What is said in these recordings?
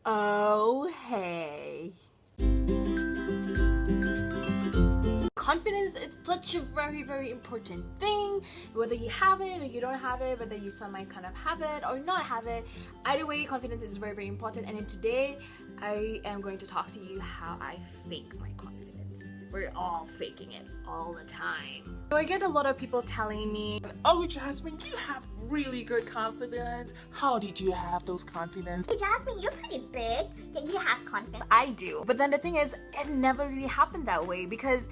Oh, hey. Confidence is such a very, very important thing. Whether you have it or you don't have it, whether you some might kind of have it or not have it, either way, confidence is very, very important. And then today, I am going to talk to you how I fake my confidence. We're all faking it all the time. So I get a lot of people telling me, Oh, Jasmine, you have really good confidence. How did you have those confidence? Hey Jasmine, you're pretty big. You have confidence. I do. But then the thing is, it never really happened that way because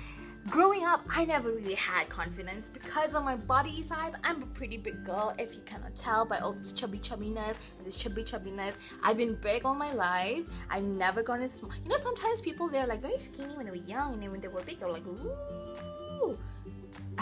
growing up, I never really had confidence because of my body size. I'm a pretty big girl, if you cannot tell by all this chubbiness and this chubbiness. I've been big all my life. I've never gone as small. You know, sometimes people, they're like very skinny when they were young, and then when they were big, they were like, ooh.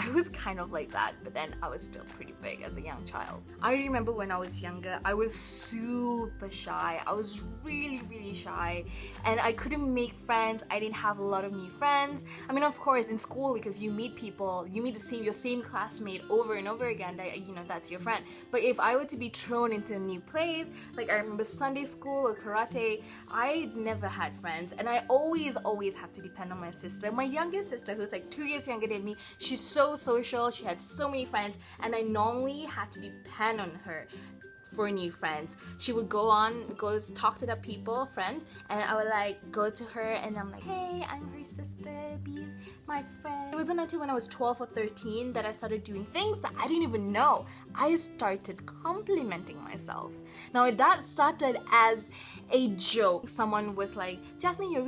I was kind of like that, but then I was still pretty big as a young child. I remember when I was younger, I was super shy. I was really, really shy, and I couldn't make friends. I didn't have a lot of new friends. I mean, of course, in school, because you meet people, you meet your same classmate over and over again, that, you know, that's your friend. But if I were to be thrown into a new place, like I remember Sunday school or karate, I never had friends, and I always have to depend on my sister. My youngest sister, who's like 2 years younger than me, she's so social, she had so many friends, and I normally had to depend on her for new friends. She would go talk to the friends, and I would like go to her and I'm like, hey, I'm her sister, be my friend. It wasn't until when I was 12 or 13 that I started doing things that I didn't even know. I started complimenting myself. Now that started as a joke. Someone was like, Jasmine, you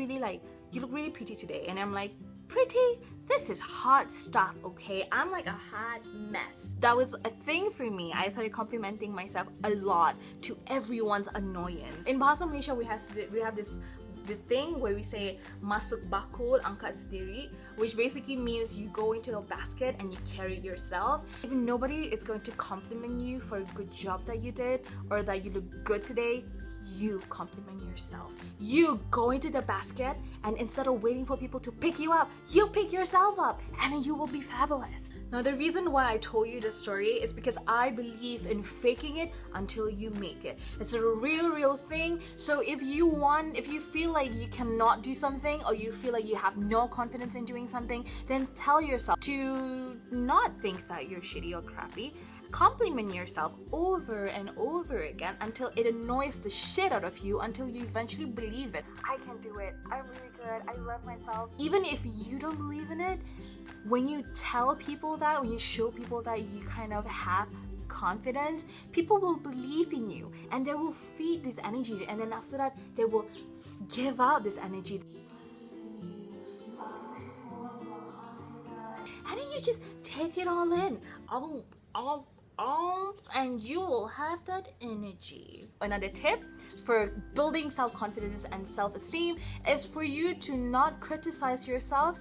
look really pretty today, and I'm like, pretty? This is hot stuff, okay? I'm like a hot mess. That was a thing for me. I started complimenting myself a lot to everyone's annoyance. In Bahasa Malaysia, we have this thing where we say masuk bakul angkat sendiri, which basically means you go into a basket and you carry it yourself. If nobody is going to compliment you for a good job that you did or that you look good today, you compliment yourself. You go into the basket, and instead of waiting for people to pick you up, you pick yourself up, and you will be fabulous. Now, the reason why I told you this story is because I believe in faking it until you make it. It's a real thing. So if you feel like you cannot do something, or you feel like you have no confidence in doing something, then tell yourself to not think that you're shitty or crappy. Compliment yourself over and over again until it annoys the shit out of you, until you eventually believe it. I can do it. I'm really good. I love myself. Even if you don't believe in it, when you tell people that, when you show people that you kind of have confidence, people will believe in you and they will feed this energy, and then after that they will give out this energy. And then you just take it all in. And you will have that energy. Another tip for building self-confidence and self-esteem is for you to not criticize yourself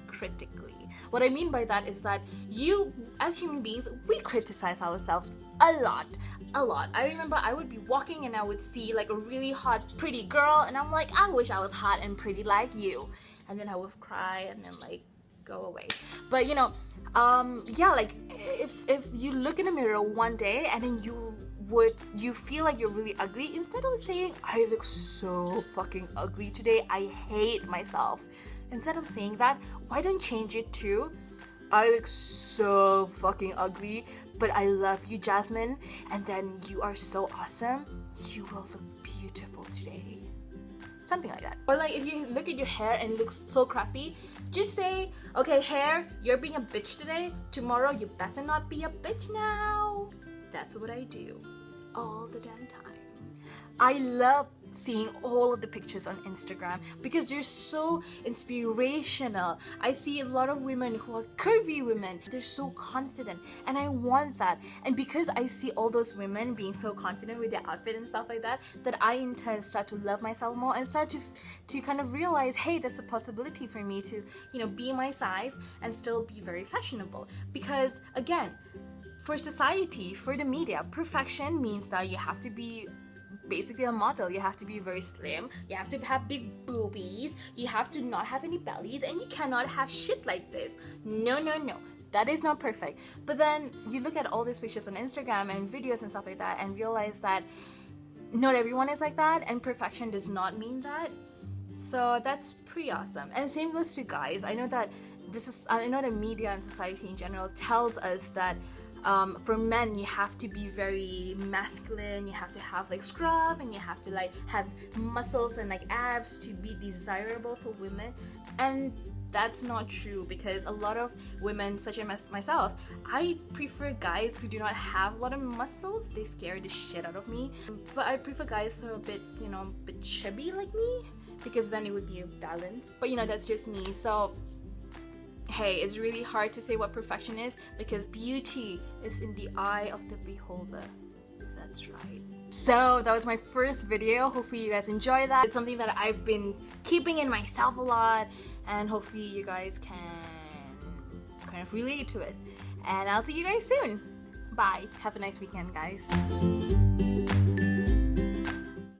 critically. What I mean by that is that you, as human beings, we criticize ourselves a lot. I remember I would be walking and I would see like a really hot, pretty girl, and I'm like, I wish I was hot and pretty like you. And then I would cry and then like go away. But you know, like if you look in the mirror one day and then you feel like you're really ugly, instead of saying I look so fucking ugly today, I hate myself, instead of saying that, why don't change it to I look so fucking ugly, but I love you, Jasmine, and then you are so awesome, you will look beautiful today. Something like that. Or like if you look at your hair and it looks so crappy, just say, okay, hair, you're being a bitch today. Tomorrow you better not be a bitch now. That's what I do all the damn time. I love seeing all of the pictures on Instagram because they're so inspirational. I see a lot of women who are curvy women. They're so confident, and I want that. And because I see all those women being so confident with their outfit and stuff like that, that I in turn start to love myself more and start to kind of realize, hey, there's a possibility for me to, you know, be my size and still be very fashionable. Because again, for society, for the media, perfection means that you have to be basically a model. You have to be very slim, you have to have big boobies, you have to not have any bellies, and you cannot have shit like this. No, that is not perfect. But then you look at all these pictures on Instagram and videos and stuff like that and realize that not everyone is like that, and perfection does not mean that. So that's pretty awesome. And same goes to guys. I know that the media and society in general tells us that for men you have to be very masculine, you have to have like scruff, and you have to like have muscles and like abs to be desirable for women. And that's not true, because a lot of women, such as myself, I prefer guys who do not have a lot of muscles. They scare the shit out of me. But I prefer guys who are a bit, a bit chubby like me, because then it would be a balance. But that's just me. So hey, it's really hard to say what perfection is, because beauty is in the eye of the beholder. That's right. So that was my first video. Hopefully you guys enjoy that. It's something that I've been keeping in myself a lot, and hopefully you guys can kind of relate to it. And I'll see you guys soon. Bye. Have a nice weekend, guys.